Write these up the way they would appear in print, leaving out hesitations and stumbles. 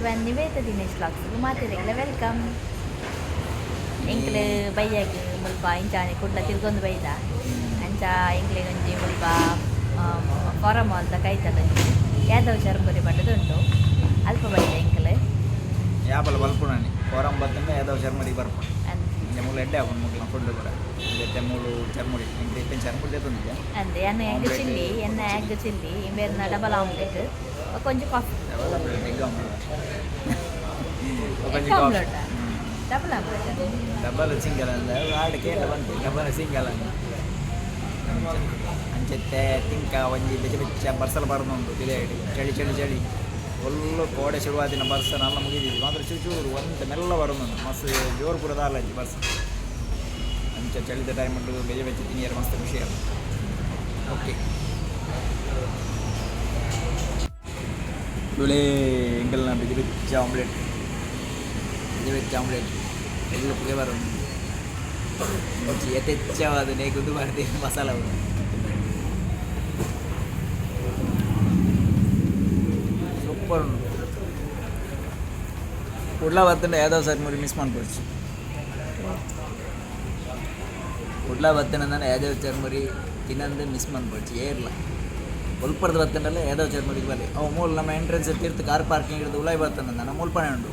everyone, NivedithaDinesh vlogs. Gumathirekla welcome. Engle bayag mulpa inchane Kudla tilgondu bayda. Ancha engle gonji mulpa forum all the kaita gonji. Yadav Charmuri badadundu. Alpa bayda engle. Yapal balpunani. Forum battanda Yadav Charmuri barpu. Mulu edda avun mukla food kuda. Idette mulu Charmuri. Engle Charmuri detundiya. Ande enna egg chilli, inverna double omelette. కొంచెం coffee డబ్బాలు single వాడికి డబ్బాలు single ಅಂಚೆತ್ತೆ ತಿಂಕ ಒಂಜಿ ಬೆಚ್ಚ ಬೆಚ್ಚ ಬರ್ಸಲು ಬರೋದುಂಟು ತಿಳಿಯಾಡಿ ಚಳಿ ಚಳಿ ಚಳಿ ಒಳ್ಳೆ ಕೋಡೆ ಶುರುವಾತಿನ ಬರ್ಸ ನಲ್ಲ ಮುಗಿದಿದ್ದು ಮಾತ್ರ ಚೂರು ಒಂದು ಮೆಲ್ಲ ಬರೋದುಂಟು ಮಸ್ತ್ ಜೋರು ಪುರದ ಅಲ್ಲಂಜಿ ಬರ್ಸ ಅಂಚ ಚಳಿದ ಟೈಮ್ ಉಂಟು ಬೆಚ್ಚ ಬೆಚ್ಚ ತಿನ್ನಿಯರು ಮಸ್ತ್ ಖುಷಿ ಅದು ಓಕೆ ಇವಳೇ ಎಂಕಲ್ನ ಬೆಚ್ಚ ಬೆಚ್ಚ ಆಮ್ಲೆಟ್ ಎಲ್ಲ ಫ್ಲೇವರ್ ಉಂಟು ಯಥೇಚ್ಛವಾದ ನೇಗುದು ಮಾಡ್ತೀವಿ ಮಸಾಲ ಸೂಪರ್ ಉಂಟು ಕುಡ್ಲ ಬರ್ತಂಡೆ ಯಾವ್ದಾವ್ ಚರ್ಮುರಿ ಮಿಸ್ ಮಾಡ್ಕೊಡ್ಸಿ ಕುಡ್ಲ ಬರ್ತಂಡೆ ಯಾವ್ದಾವ್ ಚರ್ಮುರಿ ತಿನ್ನಂದು ಮಿಸ್ ಮಾಡ್ಕೊಡ್ಸಿ ಏರ್ಲ ಒಲ್ಪರ್ದು ಬರ್ತಂಡಲ್ಲ ಯಾವ್ದಾವ್ ಚರ್ಮುರಿಗೆ ಬರಲಿ ಅವು ಮೂಲ ನಮ್ಮ ಎಂಟ್ರೆನ್ಸ್ ತೀರ್ಥ ಕಾರ್ ಪಾರ್ಕಿಂಗ್ ಹಿಡಿದು ಉಲಾಯ್ ಬರ್ತಂಡ ನಮ್ಮ ಮುಲ್ಪಣೆ ಉಂಟು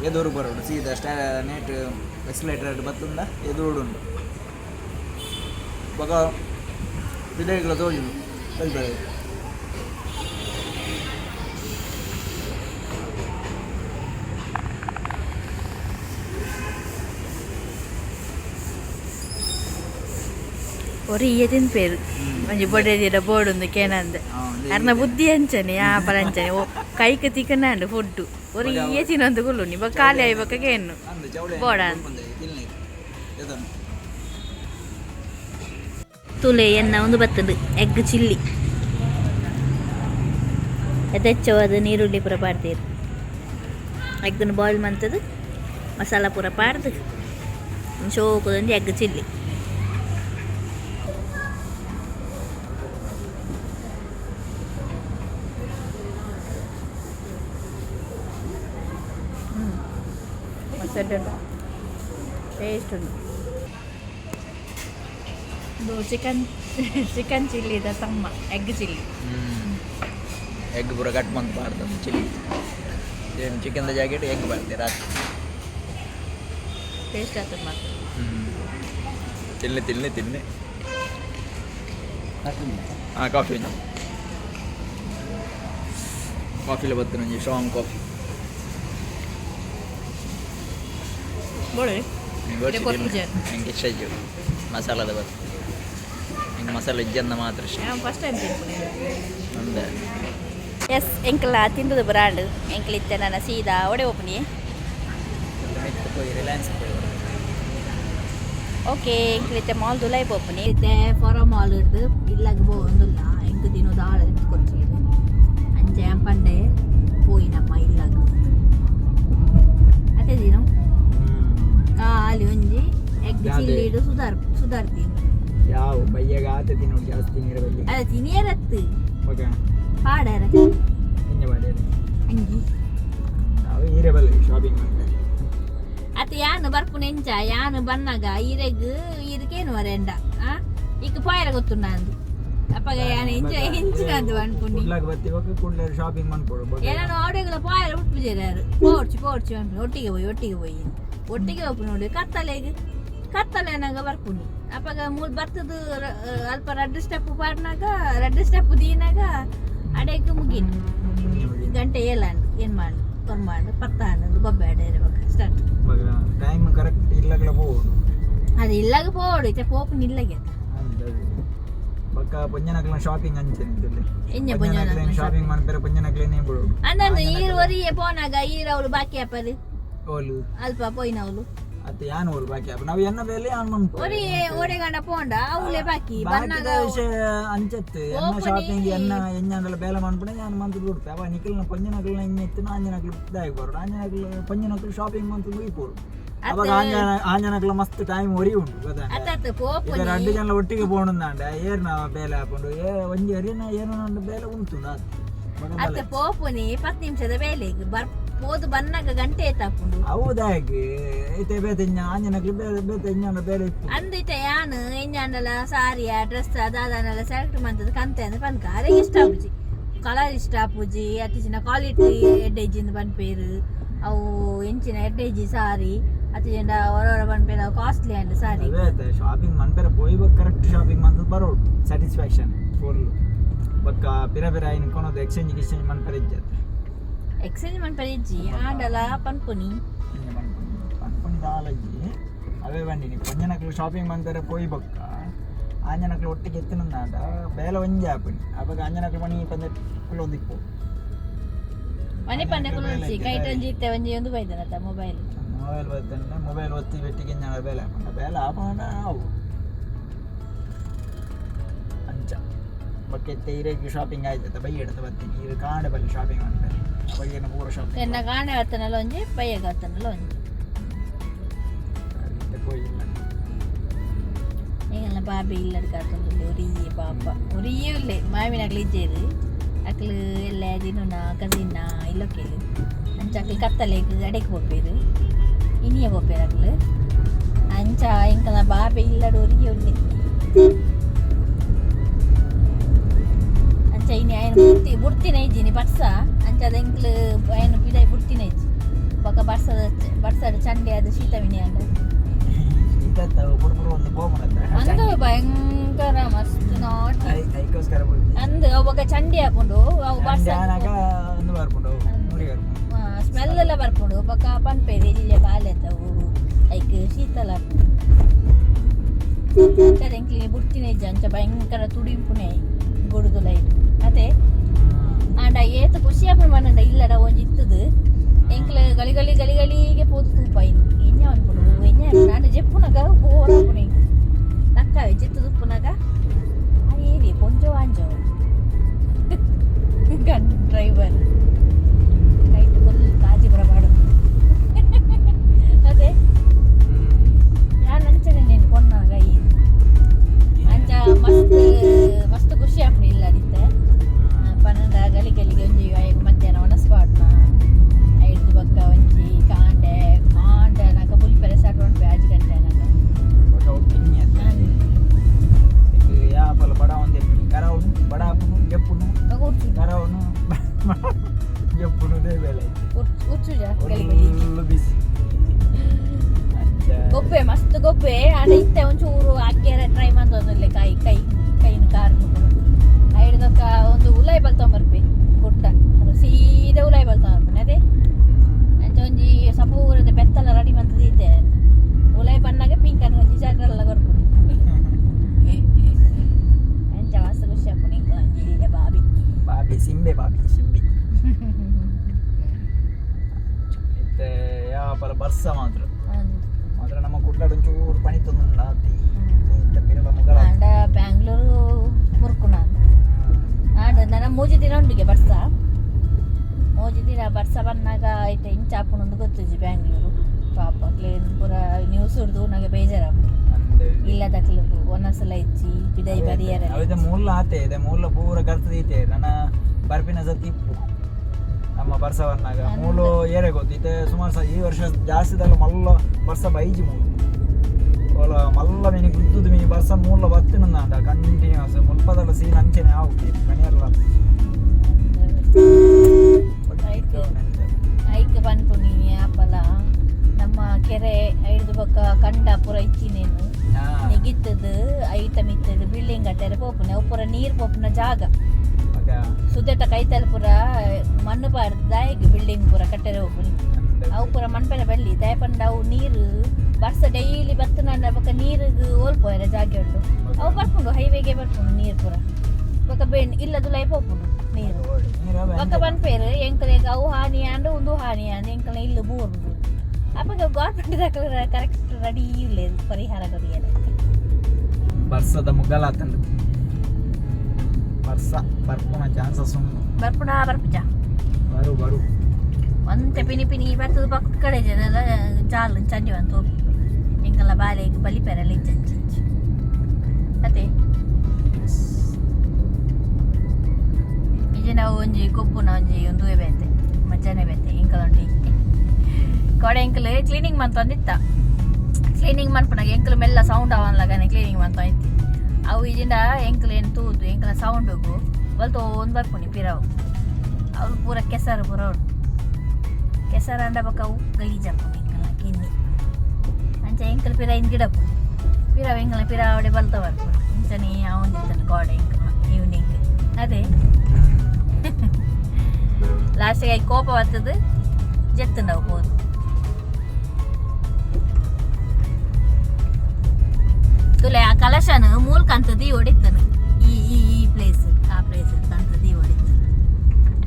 ಎದುರು ಬರೋಡು ಸೀದಾ ನೆಟ್ ಎಕ್ಸ್ಲೇಟರ್ ಬತ್ತಂದ ಎದುರು ಉಂಟು ಇವಾಗ ವಿಡಿಯೋಗಳು ತೋಳಿಲ್ಲ ಹೇಳ್ತಾರೆ ஒரு ஈயத்தின் பேர் கொஞ்சம் பொடேதியோட போர்டு ఉంది కేనంద అర్న బుద్ధి అంచని ఆపల అంచని ఓ కైకి తిక్కనండు ఫుడ్ ஒரு ஈய తినందుకులు ని బకాలి అయి బకకే ఎన్ను బోడాన్ ತುಲೆ ಎನ್ನ ಒಂದು ಬತ್ತದು ಎಗ್ ಚಿಲ್ಲಿ ಎದೆಚ್ಚವಾದ ನೀರುಳ್ಳಿ ಪೂರ ಪಾಡ್ತೀರು ಎಗ್ಗನ್ನು ಬಾಯ್ಲ್ ಮಾಡ್ತದು ಮಸಾಲ ಪೂರ ಪಾಡ್ದು ಶೋಕದೊಂದು ಎಗ್ ಚಿಲ್ಲಿ ಟೇಸ್ಟ್ ಉಂಟು ಇದು ಚಿಕನ್ ಚಿಲ್ಲಿದ ತಮ್ಮ ಎಗ್ ಚಿಲ್ಲಿ ಎಗ್ ಪೂರ ಕಟ್ ಮಂತ್ ಮಾಡ್ತಾರೆ ಚಿಲ್ಲಿ ಏನು ಚಿಕನ್ದ ಜಾಕೆಟ್ ಎಗ್ ಮಾಡ್ತೀವಿ ರಾತ್ರಿ ಟೇಸ್ಟ್ ಆಗ್ತದೆ ಮಾತ್ರ ತಿನ್ನೆ ಹಾಂ ಕಾಫಿ ಕಾಫಿలో ಬರ್ತೇನೆ ಸ್ಟ್ರಾಂಗ್ ಕಾಫಿ ಬೋಳೆ ಹೆಂಗೆ ಇಷ್ಟ ಆಯ್ತು ಮಸಾಲದ ಬರ್ತದೆ ಹಿಂಗೆ ಮಸಾಲೆ ಇಜ್ಜಂದ ಮಾತ್ರ ಇಷ್ಟ ಫಸ್ಟ್ ಟೈಮ್ ತಿನ್ಕೊಂಡು ಒಂದೇ ಎಸ್ ಎಂಕಲ ತಿಂದದು ಬ್ರಾಂಡ್ ಎಂಕಲ್ ಇತ್ತೆ ನನ್ನ ಸೀದಾ ಒಡೆ ಓಪನಿ ರಿಲಯನ್ಸ್ ಓಕೆ ಎಂಕಲ್ ಇತ್ತೆ ಮಾಲ್ ದುಲೈ ಓಪನಿ ಇತ್ತೆ ಫಾರ ಮಾಲ್ ಇದ್ದು ಇಲ್ಲಾಗ ಒಂದಿಲ್ಲ ಎಂಕು ದಿನದ ಆಳ ಇಟ್ಕೊಳ್ತೀವಿ ಅಂಚೆ ಪಂಡೆ ಪೋಯಿನಮ್ಮ ಇಲ್ಲಾಗ ಅದೇ ದಿನ ಕಾಲಿ ಒಂಜಿ ಎಗ್ ಚಿಲ್ಲಿಡು ಸುಧಾರ್ತೀನಿ ಯಾವ ಬಯ್ಯಾಗ ಆತ ತಿನ್ನೋಡು ಜಾಸ್ತಿ ನೀರು ಬಯ್ಯ ಅದ ತಿನ್ನಿಯರತ್ತು ಓಕೆ ಪಾಡಾರ ಎಣ್ಣೆ ಮಾಡ್ಯಾರ ಅಂಗಿ ನಾವು ಹೀರೆ ಬಲ್ಲ ಶಾಪಿಂಗ್ ಮಾಡ್ತಾರೆ ಅತ್ತ ಯಾನು ಬರ್ಪುನ ಎಂಚ ಯಾನು ಬನ್ನಾಗ ಈರಕೇನು ವರೆಂಡ ಈಗ ಪಾಯರ ಗೊತ್ತು ನಂದು ಅಪ್ಪಗ ಯಾನು ಹೆಂಚಿನದು ಅನ್ಕೊಂಡು ಕುಡ್ಲಾಗ ಬರ್ತೀವಾಗ ಕುಡ್ಲ ಶಾಪಿಂಗ್ ಮಾಡ್ಕೊಡು ಏನಾನು ಆಡಿಯೋಗಳ ಪಾಯರ ಬಿಟ್ಬಿಟ್ಟಿದ್ದಾರೆ ಪೋಡ್ಚಿ ಒಟ್ಟಿಗೆ ಹೋಗಿ ಒಪ್ಪು ನೋಡಿ ಕತ್ತಲೆ ನಂಗೆ ಬರ್ಪುನಿ ಅಪ್ಪಗ ಮೂಲ್ ಬರ್ತದು ಅಲ್ಪ ರೆಡ್ ಸ್ಟೆಪ್ ದೀನಾಗ ಅಡೆಗೆ ಮುಗೀನು ಗಂಟೆ ಏನು ಮಾಡಿ ಪತ್ತ ಅನ್ನೋದು ಬೊಬ್ಬೆ ಅಡೆಯರೆ ಸ್ಟಾರ್ಟ್ ಟೈಮ್ ಕರೆಕ್ಟ್ ಇಲ್ಲಾಗಲ ಹೋಗೋದು ಅದು ಇಲ್ಲಾಗ ಹೋಗೋಡು ಇತ್ತೆ ಪೋಪನ್ ಇಲ್ಲಾಗೆ ಬಕ್ಕ ಪೊಂಜನಕ್ಲ ಶಾಪಿಂಗ್ ಅಂಚೆನೆ ಎಣ್ಣೆ ಪೊಂಜನ ಶಾಪಿಂಗ್ ಮಾಡ್ತಾರೆ ಪೊಂಜನಕ್ಲೇನೇ ಬಿಡೋದು ಅಂದಂದು ಈರುವರಿಯೇ ಪೋನಾಗ ಈರವಳು ಬಾಕಿ ಹಾಪದು ಓಲು ಅಲ್ಪ ಪೋಯಿನವಳು ಅತ್ತೆ ಯಾನು ಓಲು ಬಾಕಿ ಹಾಪ ನಾವು ಎನ್ನ ಬೇಲೆ ಆನ್ ಮಾಡ್ಕೊ ಓಡೆಗಂಡ ಪೋಂಡ ಅವಳೆ ಬಾಕಿ ಬನ್ನಾಗ ವಿಷಯ ಅಂಚೆತ್ತು ಎನ್ನ ಶಾಪಿಂಗ್ ಎನ್ನ ಎಂಜಾಂಡಲ ಬೇಲೆ ಮಾಡ್ಬಿಡ ನಾನು ಮಂತ್ ಬಿಡ್ತೆ ಅವ ನಿಖಿಲ್ನ ಪೊಂಜನಕ್ಲ ಎಣ್ಣೆತ್ತು ಆಂಜನಕ್ಲು ಇದಾಗಿ ಬರೋದು ಆಂಜನಕ್ಲು ಪೊಂಜನಕ್ಲು ಶಾಪಿಂಗ್ ಮಂತ್ ಮುಗಿಪೋರು ಅವಾಗ ಆಂಜನಕ್ಲ ಮಸ್ತ್ ಟೈಮ್ ಒರಿ ಉಂಟು ಗೊತ್ತಾ ಎರಡು ಜನ ಒಟ್ಟಿಗೆ ಪೋಣಂದಾಂಡ ಏರ್ನ ಬೇಲೆ ಹಾಕೊಂಡು ಒಂಜಿ ಅರಿನ ಏನೋ ಬೇಲೆ ಉಂಟು ಅತ್ತೆ ಪೋಪುನಿ 10 ನಿಮಿಷದ ಬೇಲೆಗೆ ಹೋದು ಬನ್ನಾಗ ಗಂಟೆ ಎತ್ತಾಕೊಂಡು ಹೌದಾಗಿ ಐತೆ ಬೇತೆ ಆಂಜನಕ್ಲು ಬೇತೆ ಇಂಜಾನ ಬೇರೆ ಇತ್ತು ಅಂದಿತ್ತೆ ಯಾನು ಎಂಜಾಂಡಲ ಸಾರಿಯ ಡ್ರೆಸ್ ಅದಾದನೆಲ್ಲ ಸೆಲೆಕ್ಟ್ ಮಾಡ್ತದ ಕಂತೆ ಅಂದ್ರೆ ಪನ್ಕ ಅದೇ ಇಷ್ಟ ಆಪುಜಿ ಕಲರ್ ಇಷ್ಟ ಆಪುಜಿ ಅತಿಚಿನ ಕ್ವಾಲಿಟಿ ಎಡ್ಡೆಜಿಂದ ಬನ್ಪೇರು ಅವು ಎಂಚಿನ ಎಡ್ಡೆಜಿ ಸಾರಿ ಅತಿಚಿಂದ ಹೊರ ಬನ್ಪೇರು ಅವು ಕಾಸ್ಟ್ಲಿ ಅಂಡ್ ಸಾರಿ ಶಾಪಿಂಗ್ ಮನ್ಪೇರ ಪೋಯ್ ಕರೆಕ್ಟ್ ಶಾಪಿಂಗ್ ಮಂತದ ಬರೋಡು ಸ್ಯಾಟಿಸ್ಫ್ಯಾಕ್ಷನ್ ಫುಲ್ ಬಕ್ಕ ಪಿರ ಪಿರ ಇನ್ ಕೊನೋದು ಎಕ್ಸ್ಚೇಂಜ್ ಮನ್ಪೇರ ಇಜ್ಜತ್ ಎಕ್ಸ್ಚೇಂಜ್ ಮನ್ಪೇರ ಇಜ್ಜಿ ಆಂಡಲ ಪನ್ಪುನಿ ದಾಲಜ್ಜಿ ಅವೇ ಬಂದಿನಿ ಪಂಜನಕ್ಲು ಶಾಪಿಂಗ್ ಮನ್ಪೇರ ಪೋಯ್ ಬಕ್ಕ ಆಂಜನಕ್ಲು ಒಟ್ಟಿಗೆ ಎತ್ತಿನಂದಾಟ ಬೇಲ ಒಂಜಿ ಆಪಣಿ ಅವಾಗ ಆಂಜನಕ್ಲು ಮಣಿ ಪಂದೆ ಕುಲೊಂದಿಪ್ಪು ಮನೆ ಪಂದೆ ಕುಲೊಂದಿ ಕೈಟೊಂಜಿ ಇತ್ತೆ ಒಂಜಿ ಒಂದು ಬೈದನತ್ತ ಮೊಬೈಲ್ ಬರ್ತಂಡೆ ಮೊಬೈಲ್ ಒತ್ತಿ ಬೆಟ್ಟಿಗೆ ಎಂಜಾಣ ಬೇಲೆ ಹಾಕೊಂಡ ಬೇಲೆ ಹಾಕೊಂಡ ಅವು ಅಂಚ ಬಕ್ಕೆತ್ತೆ ಇರೇಗಿ ಶಾಪಿಂಗ್ ಆಯ್ತದ ಬೈ ಹಿಡ್ದು ಬರ್ತೀನಿ ಇದು ಕಾಂಡೆ ಬಲ್ಲಿ ಶಾಪಿಂಗ್ ಮಾಡ್ತಾರೆ ಅವಾಗೇನು ಪೂರ ಶಾಪಿಂಗ್ ಎನ್ನ ಕಾಂಡೆ ಹತ್ತನಲ್ಲ ಒಂಜಿ ಬೈಯಾಗ ಹತ್ತನಲ್ಲ ಒಂಜಿ ಹೋಗಿಲ್ಲ ಈಗೆಲ್ಲ ಬಾಬಿ ಇಲ್ಲದ ಕಾತೊಂದು ಒರಿಯೇ ಪಾಪ ಒರಿಯೇ ಇಲ್ಲೇ ಮಾವಿನಕ್ಲು ಇಜ್ಜೇರು ಅಕ್ಲು ಎಲ್ಲ ದಿನ ಕಸಿನ್ನ ಇಲ್ಲೊಕ್ಕೆ ಅಂಚ ಅಕ್ಲು ಕತ್ತಲೆಗ್ ಅಡೆಗೆ ಹೋಗ್ಬೇರು ಇನಿಯ ಹೋಗ್ಬೇರು ಅಕ್ಲು ಅಂಚ ಇಂಕಲ ಬಾಬಿ ಇಲ್ಲದ ಒರಿಯೇ ಉಳ್ಳಿ ಅಂಚ ಇನಿ ఆయన ಬುಡ್ತಿನ ಇಜ್ಜಿನಿ ಬರ್ಸ ಅಂಚದ ಎಂಕ್ಲು ఆయన ಪಿದಾಯಿ ಬುಡ್ತಿನ ಇಜ್ಜಿ ಬೊಕ ಬರ್ಸದ ಚಂಡೆ ಅದು ಶೀತವಿನಿ ಅಂಡ ಅಂದು ಭಯಂಕರ ಮಸ್ತ್ ನಾಟಿ ಅಂದು ಅವಾಗ ಚಂಡಿ ಹಾಕೊಂಡು ಅವು ಸ್ಮೆಲ್ ಎಲ್ಲ ಬರ್ಕೊಂಡು ಬೊಕ ಪನ್ಪೇರಿ ಇಲ್ಲೇ ಬಾಲೆತ್ತವು ಐಕ್ ಶೀತಲ ಎಂಕ್ಲಿ ಬುಡ್ತಿನ ಇಜ್ಜ ಅಂಚ ಭಯಂಕರ ತುಡಿಂಪುನೆ ಬುಡುದು ಲೈಟ್ ಮತ್ತೆ ಆಂಡ ಏತು ಖುಷಿ ಆಪಣ ಮನಂಡ ಇಲ್ಲಡ ಒಂಜಿ ಇತ್ತದು ಎಂಕ್ಲ ಗಲಿಗೆ ಪೋದು ತೂಪ ಇನ್ನು ಎಣ್ಣೆ ಅನ್ಕೊಂಡು ಎಣ್ಣೆ ನಾನು ಜೆಪ್ಪುನಾಗ ಬೋರಾಪುನೆ ನಕ್ಕವೆ ಚಿತ್ತದು ಉಪ್ಪುನಾಗ ಏರಿ ಪೊಂಜೋ ಆಂಜೋ ಗನ್ ಡ್ರೈವರ್ ನೈಟ್ ಫುಲ್ ಕಾಜಿಪುರ ಮಾಡು ಅದೇ ನಾನು ಅಂಚನೆ ನೀನು ಕೊನ್ನಾಗ ಏನು ಅಂಚ ಮಸ್ತ್ ಖುಷಿ ಆಪಣೆ ಇಲ್ಲ ಅದಿತ್ತೆ ಪನ್ನಂಡ ಗಲಿಗೆ ಒಂಜಿ ಮಧ್ಯಾಹ್ನ ಒಣಸ್ಪಾಟ್ನ ಐದು ಬಕ್ಕ ಒಂಜಿ ಕಾಂಡೆ ನಾಕ ಬುಲ್ಪೆರೆ ಸ್ಟಾರ್ಟ್ ಮಾಡ್ಬೇ 5 ಗಂಟೆ ನಾಗ ಯಾಪಲ ಬಡ ಒಂದೇ ಕರವನು ಬಡ ಆಪನು ಜಪ್ಪುನು ಕರವನು ಜಪ್ಪುನು ಬೇಲೆ ಉಚ್ಚುಜ ಬಿಸಿ ಗೊಬ್ಬೆ ಮಸ್ತ್ ಗೊಬ್ಬೆ ಆಡ ಇತ್ತೆ ಒಂಚೂರು ಅಕ್ಕಿಯರ ಟ್ರೈ ಮಾಡ್ತದಲ್ಲೇ ಕೈನ ಕಾರ್ ಐದಕ್ಕ ಒಂದು ಉಲಾಯಿ ಬಲ್ತಂಬರ್ಪೆ ಗುಡ್ಡ ಅದು ಸೀದಾ ಉಲಾಯಿ ಬಲ್ತಂಬರ್ಪೆ ಅದೇ ಅಂಚ ಒಂಜಿ ಸಪೂರದ ಬೆತ್ತಲ ರೆಡಿ ಮಂತದಿದ್ದೆ ಉಲಾಯಿ ಬಣ್ಣಾಗ ಪಿಂಕ್ ಅನ್ನ ಒಂಜಿ ಜಾಗರೆಲ್ಲ ಬರ್ಬೋದು ಅಂಚ ಮಸ್ತ್ ಖುಷಿ ಹಾಕೊಂಡು ಇಂಕ ಬಾಬಿ ಸಿಂಬೆ ಮತ್ತೆ ಯಾಪಲ ಬರ್ಸ ಮಾತ್ರ ನಮ್ಮ ಕುಡ್ಲಾಡ ಒಂಚೂರು ಪಣಿ ತಂದು ಆಂಡ ಬ್ಯಾಂಗ್ಳೂರು ಮುರ್ಕುಣ ಆಂಡ ನನ್ನ ಮೂಜಿ ದಿನ ಉಂಡಿಗೆ ಬರ್ಸ ಬನ್ನಾಗ ಐತೆ ಇಂಚ ಹಾಕೊಂಡು ಗೊತ್ತಿಜ್ಜಿ ಬ್ಯಾಂಗ್ಳೂರು ಪಾಪ ಕ್ಲೇನ್ ಪೂರ ನ್ಯೂಸ್ ಹಿಡ್ದು ನನಗೆ ಬೇಜಾರ ಇಲ್ಲದ ಒಂದೊಂದ್ಸಲ ಇಚ್ಚಿ ಪಿದೈ ಬರಿಯಾರ ಮೂಲ ಆತೆ ಇದೆ ಮೂಲ ಪೂರ ಕರ್ತದೈತೆ ನನ್ನ ಬರ್ಪಿನ ಸತಿ ಇಪ್ಪು ನಮ್ಮ ಬರ್ಸವನ್ನಾಗ ಮೂಲು ಏರೆ ಗೊತ್ತೈತೆ ಸುಮಾರು ಈ ವರ್ಷ ಜಾಸ್ತಿದಾಗ ಮಲ್ಲ ಬರ್ಸ ಬೈಜಿ ಮೂಲು ಮಲ್ಲ ಮೀನಿ ಗುದ್ದುದು ಮೀನಿ ಬರ್ಸ ಮೂಲ ಬತ್ತಿನ ಕಂಟಿನ್ಯೂಸ್ ಮುಲ್ಪದಲ್ಲ ಸೀನ್ ಅಂಚೆನೆ ಆಗುತ್ತೆ ಮನೆಯಲ್ಲ ಐಕ್ ಬಂತು ನೀ ಆಪಲ ನಮ್ಮ ಕೆರೆ ಐದು ಬಕ್ಕ ಕಂಡ ಪೂರ ಇಚ್ಚಿನೇನು ನೆಗಿತ್ತದು ಐಟಮ್ ಇತ್ತದು ಬಿಲ್ಡಿಂಗ್ ಕಟ್ಟೆರೆ ಪೋಪುನೆ ಅವು ಪೂರ ನೀರು ಪೋಪುನ ಜಾಗ ಸುದ್ದೆಟ ಕೈತಲ್ ಪೂರ ಮಣ್ಣು ಪಾರ್ದು ದಾಯಿಗೆ ಬಿಲ್ಡಿಂಗ್ ಪೂರ ಕಟ್ಟೆರೆ ಹೋಗ್ನಿ ಅವು ಪೂರ ಮಣ್ಪೆಲ ಬೆಳ್ಳಿ ದಯಪಂಡ ಅವು ನೀರು ಬರ್ಸ ಡೈಲಿ ಬತ್ತನ ಬಕ್ಕ ನೀರಿಗೆ ಓಲ್ಪೋಯರ ಜಾಗ ಉಂಟು ಅವು ಬರ್ಕೊಂಡು ಹೈವೇಗೆ ಬರ್ಕೊಂಡು ನೀರು ಪೂರ ಬಕ್ಕ ಬೆಣ್ಣು ಇಲ್ಲದು ಲೈಫ್ ಹೋಗ್ಕೊಂಡು ನೀರು ಬಕ್ಕ ಬಂದ್ಪೇರು ಎಂಕಲೆಗೆ ಅವು ಹಾನಿ ಅಂಡು ಒಂದು ಹಾನಿ ಅಂಡು ಎಂಕಲ ಇಲ್ಲ ಬೋರ್ದು ಅಪ್ಪಾಗ ಗೌರ್ಮೆಂಟ್ ಕರೆಕ್ಟ್ ರೆಡಿ ಇಲ್ಲ ಪರಿಹಾರ ಕೊರಿಯಲ್ಲ ಬರ್ಸದ ಮುಗ್ಗಲಾತಂದು ಬರ್ಸ ಬರ್ಪುನ ಚಾನ್ಸಸ್ ಉಂಟು ಬರ್ಪುಜ ಬರು ಒಂತೆ ಪಿನಿ ಬರ್ತದ ಪಕ್ಕ ಕಡೆ ಜನ ಜಾಲು ಚಂಜಿ ಅಂತ ಹೋಗಿ ಎಂಕಲ್ಲ ಬಾಲೆಗೆ ಬಲಿಪೆರಲ್ಲ ಇಜ್ಜಿ ಅದೇ ಈಗ ನಾವು ಒಂಜಿ ಕೊಪ್ಪುನ ಒಂಜಿ ಒಂದು ಬೇತೆ ಅಂಚನೆ ಬೆತ್ತೆ ಎಂಕಲೊಂಡಿ ಕೊಡೆ ಎಂಕಲ್ ಕ್ಲೀನಿಂಗ್ ಮಂತೊಂದಿತ್ತ ಕ್ಲೀನಿಂಗ್ ಮನ್ಪುನಾಗ ಎಂಕಲ್ ಮೆಲ್ಲ ಸೌಂಡ್ ಅವನ್ಲಾಗನೆ ಕ್ಲೀನಿಂಗ್ ಮಂತೊಂದಿತ್ತು ಅವು ಇಜಿಂದ ಎಂಕಲ್ ಏನು ತೂತು ಎಂಕಲ ಸೌಂಡುಗು ಬಲ್ತು ಒಂದು ಬರ್ಪುನಿ ಪಿರಾವು ಅವ್ರು ಪೂರ ಕೆಸರು ಪೂರ ಅವ್ರು ಕೆಸರು ಅಂಡ ಬಕ್ಕ ಅವು ಗಲೀಜಾಪುನಿ ಎಂಕಲ್ನ ಕಿನ್ನಿ ಅಂಚ ಎಂಕಲ್ ಪಿರ ಇನ್ ಗಿಡ ಪುನಿ ಪಿರಾವ್ ಎಂಕಲ್ನ ಪಿರಾವಡೆ ಬಲ್ತ ಬರ್ಪುನಿ ಇಂಚನೆ ಅವನಿತ್ತನು ಗೋಡೆ ಎಂಕಲ್ನ ಈವ್ನಿಂಗ್ ಅದೇ ಲಾಸ್ಟಿಗೆ ಕೋಪ ಬರ್ತದೆ ಜೆತ್ತಂಡವು ಹೋದು ತುಲೆ ಆ ಕಲಶನ ಮೂಲ ಕಂತದಿ ಹೊಡಿತಾನೆ ಈ ಪ್ಲೇಸ್ ಆ ಪ್ಲೇಸ್ ಕಂತದಿ ಹೊಡಿತಾನೆ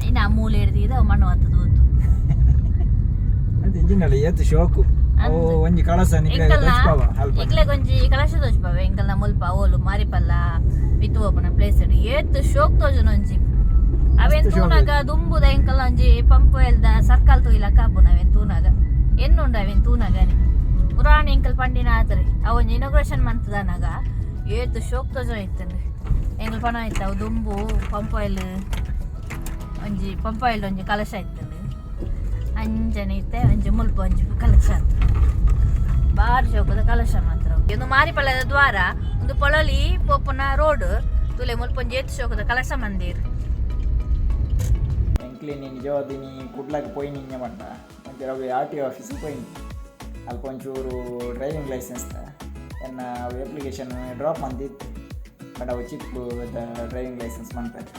ಇನ್ನು ಆ ಮೂಲೆ ಹಿಡ್ದಿದ್ದು ಅವು ಮಣ್ಣು ಹತ್ತದು ಹೋತು ಅದು ಇಂಜಿನಲ್ಲಿ ಏತು ಶೋಕು ಅವು ಒಂಜಿ ಕಳಸ ಎಂಕ್ಲೆಗ್ ಒಂಜಿ ಕಲಶ ತೋಜ್ಪಾವ ಎಂಕಲ್ನ ಮುಲ್ಪ ಓಲು ಮಾರಿಪಲ್ಲ ಬಿತ್ತು ಓಪನ ಪ್ಲೇಸ್ ಏತ್ ಶೋಕ್ ತೋಜನ ಒಂಜಿ ಅವೇನ್ ತೂನಾಗ ದುಂಬುದ ಎಂಕಲ್ ಒಂಜಿ ಪಂಪ್ ಎಲ್ದ ಸರ್ಕಲ್ ತೂಯಿಲ ಕಾಪುನ ಅವೇನ್ ತೂನಾಗ ಎನ್ನುಂಡ ಅವೇನ್ ತೂನಾಗನೆ ಪುರಾಣ ಎಂಕಲ್ ಪಂಡಿನ ಆತರಿ ಅವೊಂಜಿ ಇನಾಗ್ರೇಷನ್ ಮಂತದನಾಗ ಏತ್ ಶೋಕ್ ತೋಜನ ಇತ್ತಂದ್ರೆ ಎಂಕಲ್ ಪಣ ಇತ್ತ ಅವು ದುಂಬು ಪಂಪ್ ಆಯಿಲ್ ಒಂಜಿ ಕಲಶ ಇತ್ತಂದ್ರೆ ಅಂಜನೆ ಇತ್ತೆ ಒಂಜಿ ಮುಲ್ಪ ಒಂಜಿ ಕಲಶ ಅಂತ ಬಾರಿ ಶೋಕದ ಕಲಶ ಮಾತ್ರ ಒಂದು ಮಾರಿಪಲ್ಲದ ದ್ವಾರ ಒಂದು ಪೊಳಲಿ ಪೋಪನ ರೋಡ್ ತುಲೆ ಮುಲ್ಪ ಒಂಜಿ ಏತ್ ಶೋಕದ ಕಲಶ ಮಂದಿರ್ ಎಂಕ್ಲಿನಿ ನಿಜವಾದಿನಿ ಕುಡ್ಲಾಗ ಪೋಯಿ ನಿನ್ನೆ ಮಂಟ ಒಂಚೂರು ಅವು ಆರ್ ಟಿ ಆಫೀಸಿಗೆ ಪೋಯಿ ಅಲ್ಪ ಒಂಚೂರು ಡ್ರೈವಿಂಗ್ ಲೈಸೆನ್ಸ್ ಎನ್ನ ಅವು ಅಪ್ಲಿಕೇಶನ್ ಡ್ರಾಪ್ ಮಂದಿತ್ತು ಬಟ್ ಅವು ಚಿಪ್ ಡ್ರೈವಿಂಗ್ ಲೈಸೆನ್ಸ್ ಮಾಡ್ತಾರೆ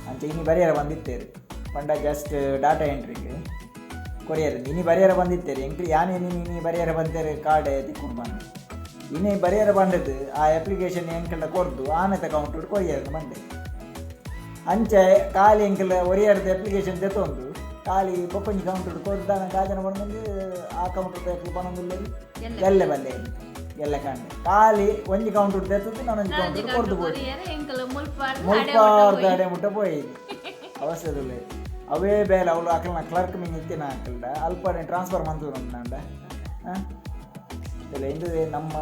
ಅಂತ ಇನ್ನು ಬರಿಯಾರ ಬಂದಿತ್ತೇರಿ ಪಂಡ ಜಸ್ಟ್ ಡಾಟಾ ಎಂಟ್ರಿಗೆ ಕೊರಿಯರ್ ಇನಿ ಬರಿಯಾರ ಬಂದಿತ್ತೇರಿ ಎಂಕ್ಲಿ ಯಾನೇನು ಇನಿ ಬರಿಯಾರ ಬಂದೇರಿ ಕಾರ್ಡ್ ತಿಕ್ಕೊಂಡು ಬಂದು ಇನ್ನೇ ಬರಿಯಾರ ಬಂದದ್ದು ಆ ಅಪ್ಲಿಕೇಶನ್ ಎಂಕೆಲ್ಲ ಕೊಡ್ದು ಆನೆತ ಕೌಂಟ್ ಕೊರಿಯರ್ ಬಂದೆ ಅಂಚೆ ಖಾಲಿ ಎಂಕೆಲ್ಲ ಒರಿಯರ್ದು ಅಪ್ಲಿಕೇಶನ್ ತೆತ್ತೊಂದು ಖಾಲಿ ಬೊಪ್ಪಂಜಿ ಕೌಂಟರ್ ಕೊಡ್ದಾನ ಕಾಜನ ಬಂದು ಆ ಕೌಂಟರ್ ತೆತ್ತು ಬಂದಿಲ್ಲ ಎಲ್ಲ ಬಲ್ಲೆ ಎಲ್ಲ ಕಂಡೆ ಖಾಲಿ ಒಂಜಿ ಕೌಂಟರ್ ತೆತ್ತು ನಾನೊಂದು ಕೌಂಟರ್ ಕೊಡ್ದು ಮುಲ್ಪಾರ್ದಾಡೆ ಮುಟ್ಟ ಪೋಯಿದ್ದು ಅವಶ್ಯದಿಲ್ಲ ಅವೇ ಬೇಲೆ ಅವಳು ಅಕ್ಕಲ್ನ ಕ್ಲರ್ಕ್ ಮೀನು ಇತ್ತಿನ ಹಾಕಲ್ಡ ಅಲ್ಪ ಟ್ರಾನ್ಸ್ಫರ್ ಮಂತೂರು ನಂಡ ಇಲ್ಲ ಇಂದು ನಮ್ಮ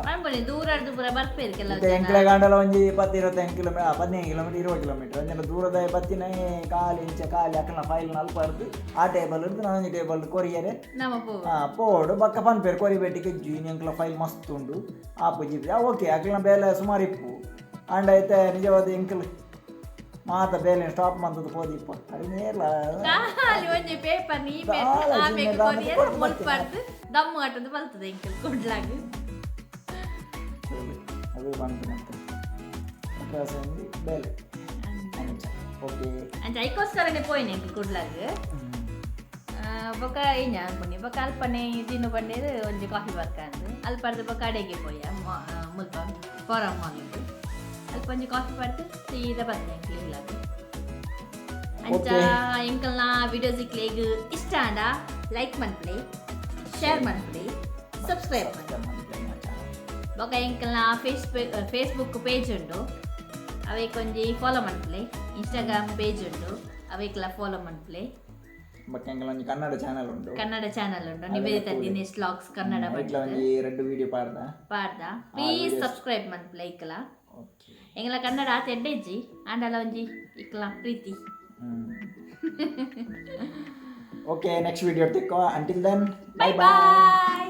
ಎಂಕ್ಲೆ ಗಂಡಲ ಒಂಜಿ 10-25 ಕಿಲೋಮೀಟರ್ 15 ಕಿಲೋಮೀಟರ್ 20 ಕಿಲೋಮೀಟರ್ ಅಂಜೆಲ್ಲ ದೂರದ ಬತ್ತಿನ ಖಾಲಿ ಇಂಚ ಖಾಲಿ ಅಕ್ಕಲ್ನ ಫೈಲ್ ಅಲ್ಪ ಇರ್ದು ಆ ಟೇಬಲ್ ಇರ್ದು ನಾನೊಂಜಿ ಟೇಬಲ್ ಕೊರಿಯರೆ ಪೋಡು ಬಕ್ಕ ಪನ್ಪೇರು ಕೊರಿಬೇಟಿಗೆ ಜೀನಿ ಎಂಕ್ಲ ಫೈಲ್ ಮಸ್ತ್ ಉಂಡು ಆಪು ಜಿಪ್ಪಿ ಓಕೆ ಅಕ್ಕಲ್ನ ಬೇಲೆ ಸುಮಾರು ಇಪ್ಪು ಅಂಡ ಐತೆ ನಿಜವಾದ ಎಂಕಲ್ ಮಾತ ಬೇಲೆ ಸ್ಟಾಪ್ ಮಂತದ್ದು ಪೋದಿಪ್ಪ ಅದು ನೇರ್ಲ ಒಂಜಿ ಪೇಪರ್ ನೀ ಆಮೇಲೆ ಕೊರಿಯರ್ ಮುಲ್ಪರ್ದು ದಮ್ಮು ಆಟದ ಬರ್ತದೆ ಎಂಕಲ್ ಕೊಡ್ಲಾಗ ಅದು ಬಂತು ಬೇಲೆ ಓಕೆ ಅಂಚ ಐಕೋಸ್ಕರನೇ ಪೋಯಿನ ಎಂಕಲ್ ಕೊಡ್ಲಾಗ ಬೊಕ ಏನ ಅನ್ಪುನಿ ಬೊಕ ಅಲ್ಪನೆ ದಿನ ಬಂದೇರು ಒಂಜಿ ಕಾಫಿ ಬರ್ಕ ಅಂದು ಅಲ್ಪರ್ದು ಬೊಕ ಅಡೆಗೆ ಪೋಯ ಮುಲ್ಪ ಫಾರಂ ಮಾಲಿದ್ದು ಅಲ್ಪ ಒಂಜಿ ಕಾಫಿ ಬರ್ದು ಸೀದಾ ಬಂದೆ ಎಂಕಲ್ ಇಲ್ಲಾಗ ಅಂಚ ಎಂಕಲ್ನ ವಿಡಿಯೋಸ್ ಇಕ್ಲೆಗ್ ಇಷ್ಟ ಅಂಡ ಲೈಕ್ ಮನ್ಪ್ಲೆ ಶೇರ್ ಮನ್ಪ್ಲೆ ಸಬ್ಸ್ಕ್ರೈಬ್ ಬೊಕ ಎಂಕಲ್ನ ಫೇಸ್ಬುಕ್ ಪೇಜ್ ಉಂಡು ಅವೇಕೊಂಜಿ ಫಾಲೋ ಮನ್ಪ್ಲೆ ಇನ್ಸ್ಟಾಗ್ರಾಮ್ ಪೇಜ್ ಉಂಡು ಅವೇಕ್ಲ ಫಾಲೋ ಮನ್ಪ್ಲೆ ಬಕ್ಕೆಂಗಲೊಂಜಿ ಕನ್ನಡ ಚಾನಲ್ ಉಂಡು ನಿವೇದಿತ ದಿನೇಶ್ ವ್ಲಾಗ್ಸ್ ಕನ್ನಡ ಒಂಜಿ 2 ವಿಡಿಯೋ ಪಾಡ್ದ ಪ್ಲೀಸ್ ಸಬ್ಸ್ಕ್ರೈಬ್ ಮನ್ಪ್ಲೆ ಇಕ್ಕಲ ಎಂಗಲ ಕನ್ನಡ ಆತ ಎಡ್ಡೆಜ್ಜಿ ಆಂಡಲ ಒಂಜಿ ಇಕ್ಕಲ ಪ್ರೀತಿ ಓಕೆ ನೆಕ್ಸ್ಟ್ ವಿಡಿಯೋ ತಿಕ್ಕೋ ಅಂಟಿಲ್ ದೆನ್ ಬೈ ಬೈ